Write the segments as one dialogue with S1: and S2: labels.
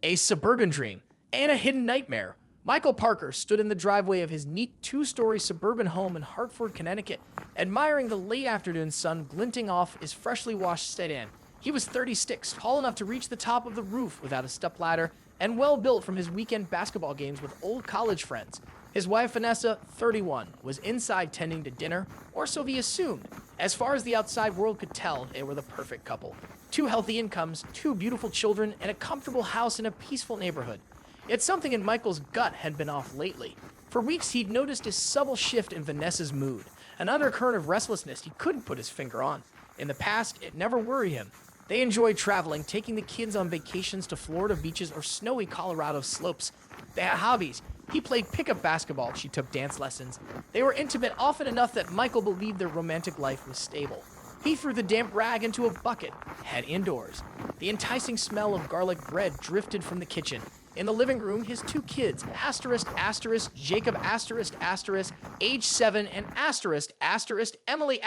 S1: A suburban dream, and a hidden nightmare. Michael Parker stood in the driveway of his neat two-story suburban home in Hartford, Connecticut, admiring the late afternoon sun glinting off his freshly washed sedan. He was 36, tall enough to reach the top of the roof without a stepladder, and well-built from his weekend basketball games with old college friends. His wife, Vanessa, 31, was inside tending to dinner, or so he assumed. As far as the outside world could tell, they were the perfect couple. Two healthy incomes, two beautiful children, and a comfortable house in a peaceful neighborhood. Yet something in Michael's gut had been off lately. For weeks, he'd noticed a subtle shift in Vanessa's mood, an undercurrent of restlessness he couldn't put his finger on. In the past, it never worried him. They enjoyed traveling, taking the kids on vacations to Florida beaches or snowy Colorado slopes. They had hobbies. He played pickup basketball, she took dance lessons. They were intimate often enough that Michael believed their romantic life was stable. He threw the damp rag into a bucket, head indoors. The enticing smell of garlic bread drifted from the kitchen. In the living room, his two kids, Jacob age 7, and Emily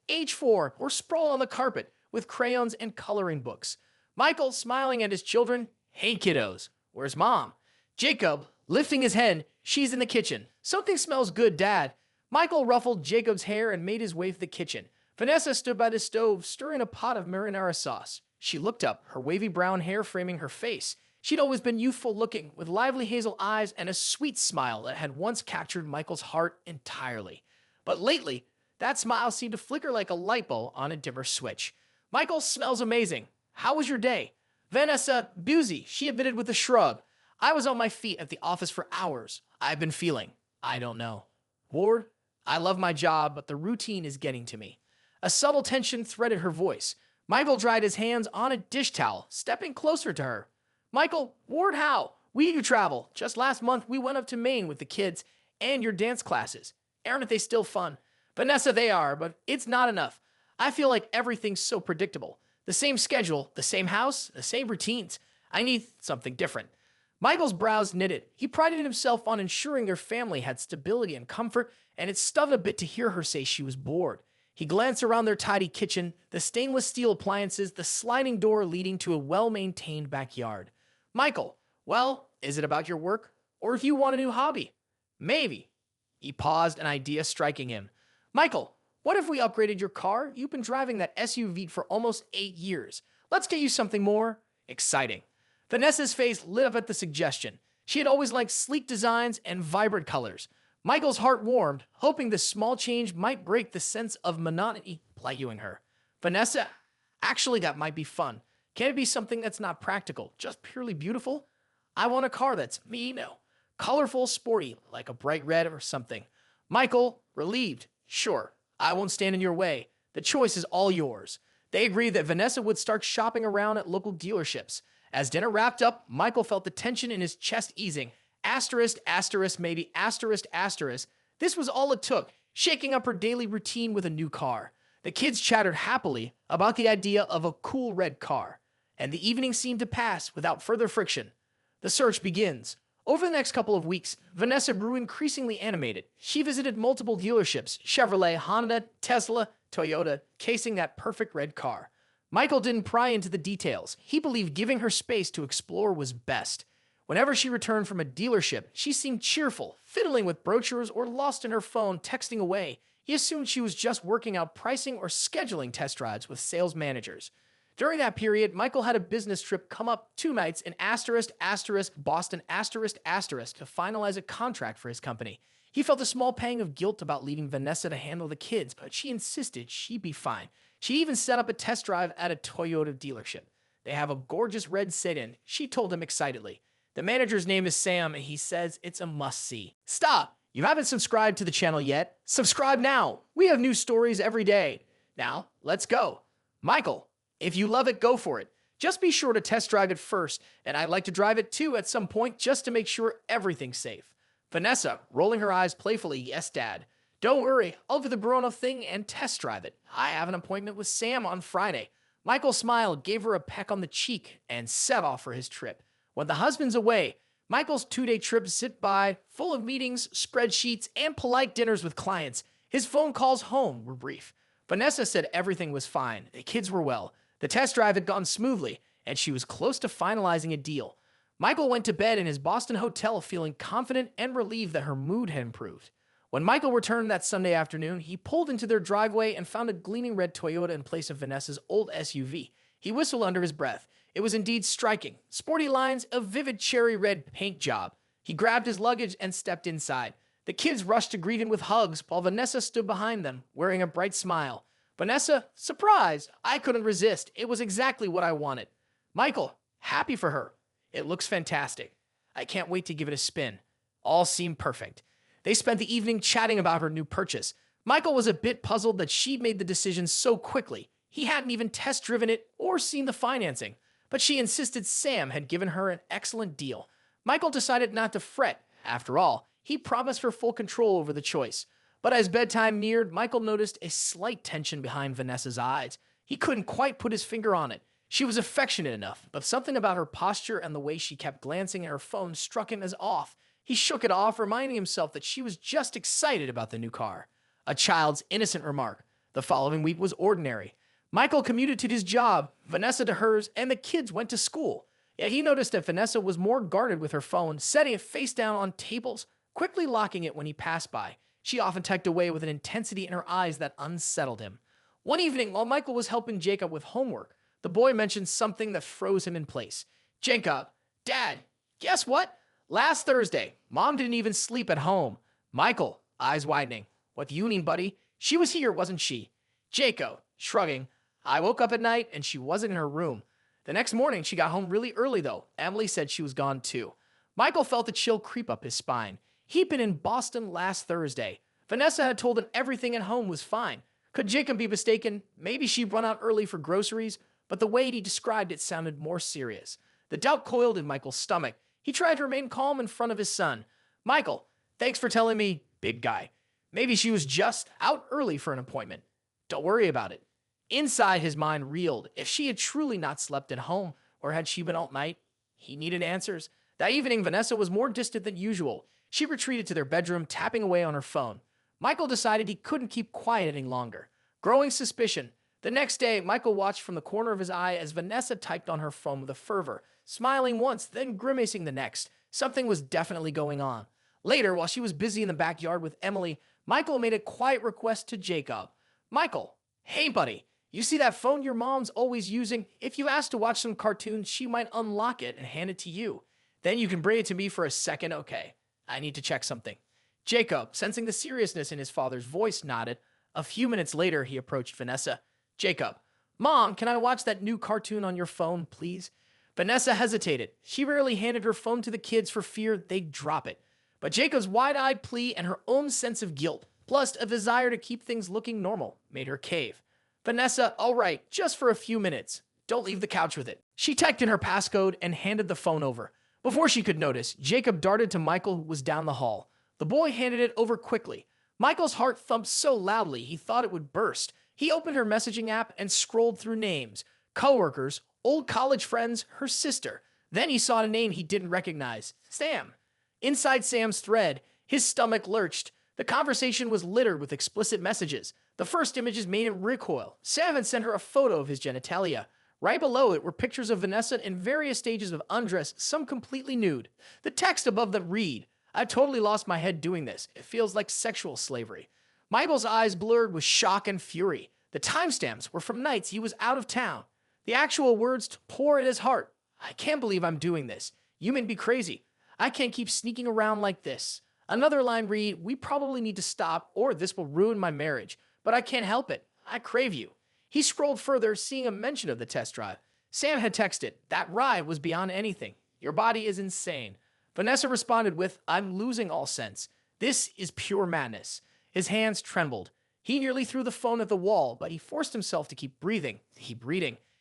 S1: age 4, were sprawled on the carpet with crayons and coloring books. Michael smiling at his children, "Hey kiddos, where's mom?" Jacob lifting his head, "She's in the kitchen." "Something smells good, Dad." Michael ruffled Jacob's hair and made his way to the kitchen. Vanessa stood by the stove, stirring a pot of marinara sauce. She looked up, her wavy brown hair framing her face. She'd always been youthful looking, with lively hazel eyes and a sweet smile that had once captured Michael's heart entirely. But lately, that smile seemed to flicker like a light bulb on a dimmer switch. "Michael smells amazing. How was your day?" "Vanessa, busy," she admitted with a shrug. "I was on my feet at the office for hours. I've been feeling, I don't know. Ward, I love my job, but the routine is getting to me." A subtle tension threaded her voice. Michael dried his hands on a dish towel, stepping closer to her. "Michael, Ward, how? We do travel. Just last month, we went up to Maine with the kids and your dance classes. Aren't they still fun?" "Vanessa, they are, but it's not enough. I feel like everything's so predictable. The same schedule, the same house, the same routines. I need something different." Michael's brows knitted. He prided himself on ensuring their family had stability and comfort, and it stung a bit to hear her say she was bored. He glanced around their tidy kitchen, the stainless steel appliances, the sliding door leading to a well-maintained backyard. "Michael, well, is it about your work? Or if you want a new hobby?" "Maybe." He paused, an idea striking him. "Michael, what if we upgraded your car? You've been driving that SUV for almost 8 years. Let's get you something more exciting." Vanessa's face lit up at the suggestion. She had always liked sleek designs and vibrant colors. Michael's heart warmed, hoping this small change might break the sense of monotony plaguing her. "Vanessa, actually that might be fun. Can it be something that's not practical, just purely beautiful? I want a car that's, colorful, sporty, like a bright red or something." Michael, relieved, "Sure, I won't stand in your way. The choice is all yours." They agreed that Vanessa would start shopping around at local dealerships. As dinner wrapped up, Michael felt the tension in his chest easing. This was all it took, shaking up her daily routine with a new car. The kids chattered happily about the idea of a cool red car, and the evening seemed to pass without further friction. The search begins. Over the next couple of weeks, Vanessa grew increasingly animated. She visited multiple dealerships, Chevrolet, Honda, Tesla, Toyota, chasing that perfect red car. Michael didn't pry into the details. He believed giving her space to explore was best. Whenever she returned from a dealership, she seemed cheerful, fiddling with brochures or lost in her phone, texting away. He assumed she was just working out pricing or scheduling test drives with sales managers. During that period, Michael had a business trip come up 2 nights in Boston to finalize a contract for his company. He felt a small pang of guilt about leaving Vanessa to handle the kids, but she insisted she'd be fine. She even set up a test drive at a Toyota dealership. "They have a gorgeous red sedan," she told him excitedly. "The manager's name is Sam, and he says it's a must-see." Stop! You haven't subscribed to the channel yet? Subscribe now! We have new stories every day. Now, let's go. Michael, if you love it, go for it. Just be sure to test drive it first, and I'd like to drive it too at some point just to make sure everything's safe. Vanessa, rolling her eyes playfully, "Yes, Dad. Don't worry, I'll do the grown-up thing and test drive it. I have an appointment with Sam on Friday." Michael smiled, gave her a peck on the cheek, and set off for his trip. When the husband's away, Michael's 2-day trip zipped by, full of meetings, spreadsheets, and polite dinners with clients. His phone calls home were brief. Vanessa said everything was fine. The kids were well. The test drive had gone smoothly, and she was close to finalizing a deal. Michael went to bed in his Boston hotel feeling confident and relieved that her mood had improved. When Michael returned that Sunday afternoon, he pulled into their driveway and found a gleaming red Toyota in place of Vanessa's old SUV. He whistled under his breath. It was indeed striking. Sporty lines, a vivid cherry red paint job. He grabbed his luggage and stepped inside. The kids rushed to greet him with hugs while Vanessa stood behind them, wearing a bright smile. Vanessa, surprise! I couldn't resist. It was exactly what I wanted. Michael, happy for her. It looks fantastic. I can't wait to give it a spin. All seemed perfect. They spent the evening chatting about her new purchase. Michael was a bit puzzled that she made the decision so quickly. He hadn't even test-driven it or seen the financing, but she insisted Sam had given her an excellent deal. Michael decided not to fret. After all, he promised her full control over the choice. But as bedtime neared, Michael noticed a slight tension behind Vanessa's eyes. He couldn't quite put his finger on it. She was affectionate enough, but something about her posture and the way she kept glancing at her phone struck him as off. He shook it off, reminding himself that she was just excited about the new car. A child's innocent remark. The following week was ordinary. Michael commuted to his job, Vanessa to hers, and the kids went to school. Yet he noticed that Vanessa was more guarded with her phone, setting it face down on tables, quickly locking it when he passed by. She often typed away with an intensity in her eyes that unsettled him. One evening, while Michael was helping Jacob with homework, the boy mentioned something that froze him in place. Jacob, Dad, guess what? Last Thursday, Mom didn't even sleep at home. Michael, eyes widening. What do you mean, buddy? She was here, wasn't she? Jacob, shrugging. I woke up at night and she wasn't in her room. The next morning, she got home really early, though. Emily said she was gone, too. Michael felt a chill creep up his spine. He'd been in Boston last Thursday. Vanessa had told him everything at home was fine. Could Jacob be mistaken? Maybe she'd run out early for groceries, but the way he described it sounded more serious. The doubt coiled in Michael's stomach. He tried to remain calm in front of his son. Michael, thanks for telling me, big guy. Maybe she was just out early for an appointment. Don't worry about it. Inside, his mind reeled. If she had truly not slept at home, or had she been all night? He needed answers. That evening, Vanessa was more distant than usual. She retreated to their bedroom, tapping away on her phone. Michael decided he couldn't keep quiet any longer. Growing suspicion. The next day, Michael watched from the corner of his eye as Vanessa typed on her phone with a fervor, smiling once, then grimacing the next. Something was definitely going on. Later, while she was busy in the backyard with Emily, Michael made a quiet request to Jacob. Michael, hey buddy, you see that phone your mom's always using? If you ask to watch some cartoons, she might unlock it and hand it to you. Then you can bring it to me for a second. Okay, I need to check something. Jacob, sensing the seriousness in his father's voice, nodded. A few minutes later, he approached Vanessa. Jacob, Mom, can I watch that new cartoon on your phone, please? Vanessa hesitated. She rarely handed her phone to the kids for fear they'd drop it. But Jacob's wide-eyed plea and her own sense of guilt, plus a desire to keep things looking normal, made her cave. Vanessa, all right, just for a few minutes. Don't leave the couch with it. She typed in her passcode and handed the phone over. Before she could notice, Jacob darted to Michael, who was down the hall. The boy handed it over quickly. Michael's heart thumped so loudly he thought it would burst. He opened her messaging app and scrolled through names, coworkers, old college friends, her sister. Then he saw a name he didn't recognize. Sam. Inside Sam's thread, his stomach lurched. The conversation was littered with explicit messages. The first images made him recoil. Sam had sent her a photo of his genitalia. Right below it were pictures of Vanessa in various stages of undress, some completely nude. The text above them read, I totally lost my head doing this. It feels like sexual slavery. Michael's eyes blurred with shock and fury. The timestamps were from nights he was out of town. The actual words tore at his heart. I can't believe I'm doing this. You may be crazy. I can't keep sneaking around like this. Another line read, we probably need to stop or this will ruin my marriage. But I can't help it. I crave you. He scrolled further, seeing a mention of the test drive. Sam had texted, that ride was beyond anything. Your body is insane. Vanessa responded with, I'm losing all sense. This is pure madness. His hands trembled. He nearly threw the phone at the wall, but he forced himself to keep breathing.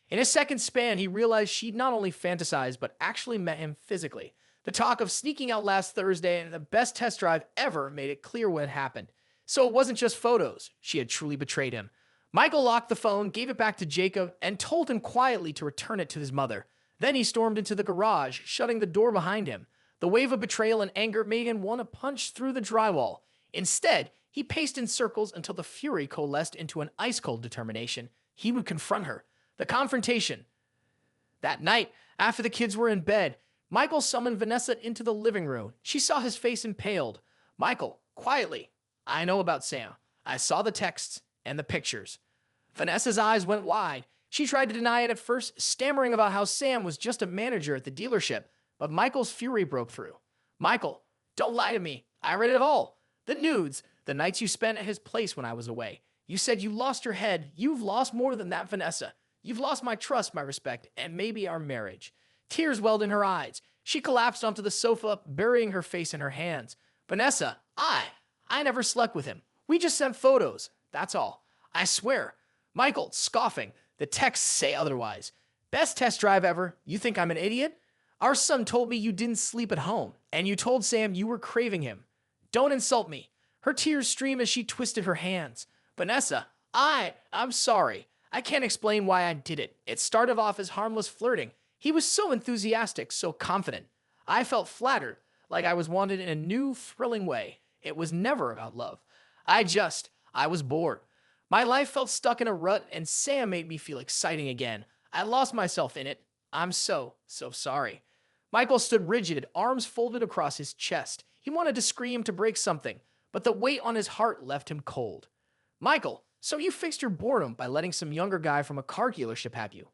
S1: In a second span, he realized she'd not only fantasized, but actually met him physically. The talk of sneaking out last Thursday and the best test drive ever made it clear what had happened. So it wasn't just photos. She had truly betrayed him. Michael locked the phone, gave it back to Jacob, and told him quietly to return it to his mother. Then he stormed into the garage, shutting the door behind him. The wave of betrayal and anger made him want to punch through the drywall. Instead, he paced in circles until the fury coalesced into an ice-cold determination. He would confront her. The confrontation. That night, after the kids were in bed, Michael summoned Vanessa into the living room. She saw his face impaled. Michael, quietly, I know about Sam. I saw the texts and the pictures. Vanessa's eyes went wide. She tried to deny it at first, stammering about how Sam was just a manager at the dealership, but Michael's fury broke through. Michael, don't lie to me. I read it all. The nudes, the nights you spent at his place when I was away. You said you lost your head. You've lost more than that, Vanessa. You've lost my trust, my respect, and maybe our marriage. Tears welled in her eyes. She collapsed onto the sofa, burying her face in her hands. Vanessa, I never slept with him. We just sent photos. That's all. I swear. Michael, scoffing. The texts say otherwise. Best test drive ever. You think I'm an idiot? Our son told me you didn't sleep at home, and you told Sam you were craving him. Don't insult me. Her tears streamed as she twisted her hands. Vanessa, I'm sorry. I can't explain why I did it. It started off as harmless flirting. He was so enthusiastic, so confident. I felt flattered, like I was wanted in a new, thrilling way. It was never about love. I was bored. My life felt stuck in a rut, and Sam made me feel exciting again. I lost myself in it. I'm so sorry. Michael stood rigid, arms folded across his chest. He wanted to scream to break something, but the weight on his heart left him cold. Michael, so you fixed your boredom by letting some younger guy from a car dealership have you.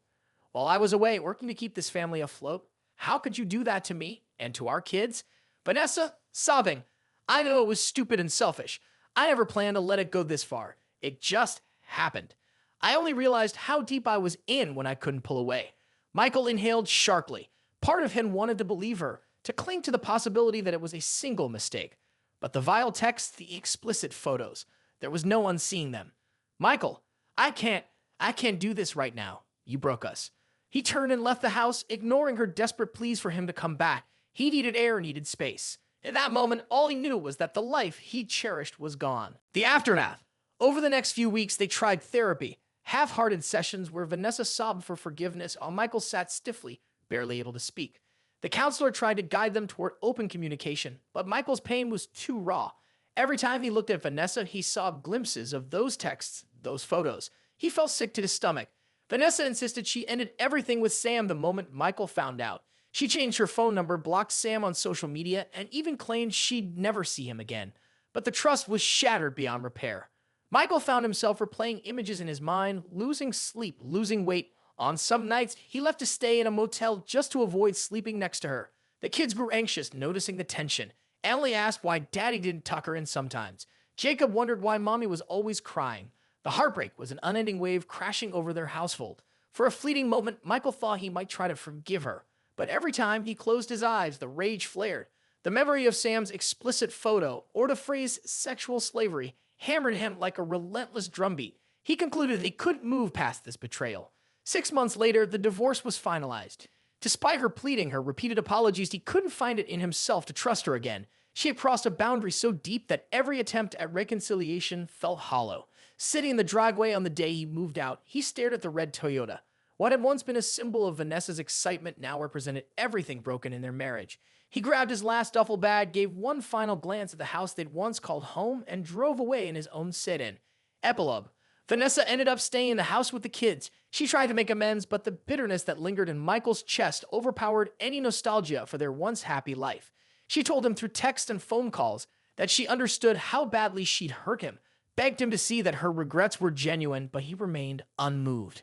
S1: While I was away working to keep this family afloat, how could you do that to me and to our kids? Vanessa, sobbing. I know it was stupid and selfish. I never planned to let it go this far. It just happened. I only realized how deep I was in when I couldn't pull away. Michael inhaled sharply. Part of him wanted to believe her, to cling to the possibility that it was a single mistake. But the vile texts, the explicit photos, there was no unseeing them. Michael, I can't do this right now. You broke us. He turned and left the house, ignoring her desperate pleas for him to come back. He needed air, needed space. In that moment, all he knew was that the life he cherished was gone. The aftermath. Over the next few weeks, they tried therapy, half-hearted sessions where Vanessa sobbed for forgiveness while Michael sat stiffly, barely able to speak. The counselor tried to guide them toward open communication, but Michael's pain was too raw. Every time he looked at Vanessa, he saw glimpses of those texts, those photos. He felt sick to his stomach. Vanessa insisted she ended everything with Sam the moment Michael found out. She changed her phone number, blocked Sam on social media, and even claimed she'd never see him again. But the trust was shattered beyond repair. Michael found himself replaying images in his mind, losing sleep, losing weight. On some nights, he left to stay in a motel just to avoid sleeping next to her. The kids grew anxious, noticing the tension. Emily asked why Daddy didn't tuck her in sometimes. Jacob wondered why Mommy was always crying. The heartbreak was an unending wave crashing over their household. For a fleeting moment, Michael thought he might try to forgive her. But every time he closed his eyes, the rage flared. The memory of Sam's explicit photo, or the phrase sexual slavery, hammered him like a relentless drumbeat. He concluded that he couldn't move past this betrayal. 6 months later, the divorce was finalized. Despite her pleading, her repeated apologies, he couldn't find it in himself to trust her again. She had crossed a boundary so deep that every attempt at reconciliation felt hollow. Sitting in the driveway on the day he moved out, he stared at the red Toyota. What had once been a symbol of Vanessa's excitement now represented everything broken in their marriage. He grabbed his last duffel bag, gave one final glance at the house they'd once called home, and drove away in his own sit-in. Epilogue. Vanessa ended up staying in the house with the kids. She tried to make amends, but the bitterness that lingered in Michael's chest overpowered any nostalgia for their once happy life. She told him through text and phone calls that she understood how badly she'd hurt him, begged him to see that her regrets were genuine, but he remained unmoved.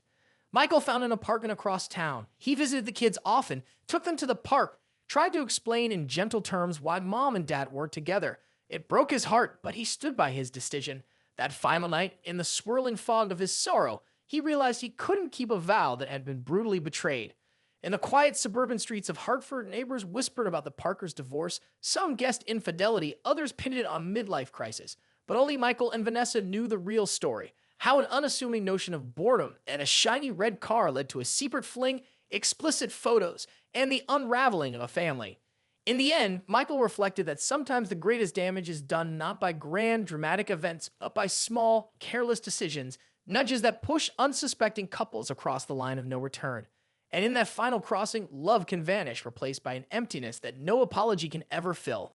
S1: Michael found an apartment across town. He visited the kids often, took them to the park, tried to explain in gentle terms why Mom and Dad weren't together. It broke his heart, but he stood by his decision. That final night, in the swirling fog of his sorrow, he realized he couldn't keep a vow that had been brutally betrayed. In the quiet suburban streets of Hartford, neighbors whispered about the Parkers' divorce. Some guessed infidelity, others pinned it on midlife crisis. But only Michael and Vanessa knew the real story. How an unassuming notion of boredom and a shiny red car led to a secret fling, explicit photos, and the unraveling of a family. In the end, Michael reflected that sometimes the greatest damage is done not by grand, dramatic events, but by small, careless decisions, nudges that push unsuspecting couples across the line of no return. And in that final crossing, love can vanish, replaced by an emptiness that no apology can ever fill.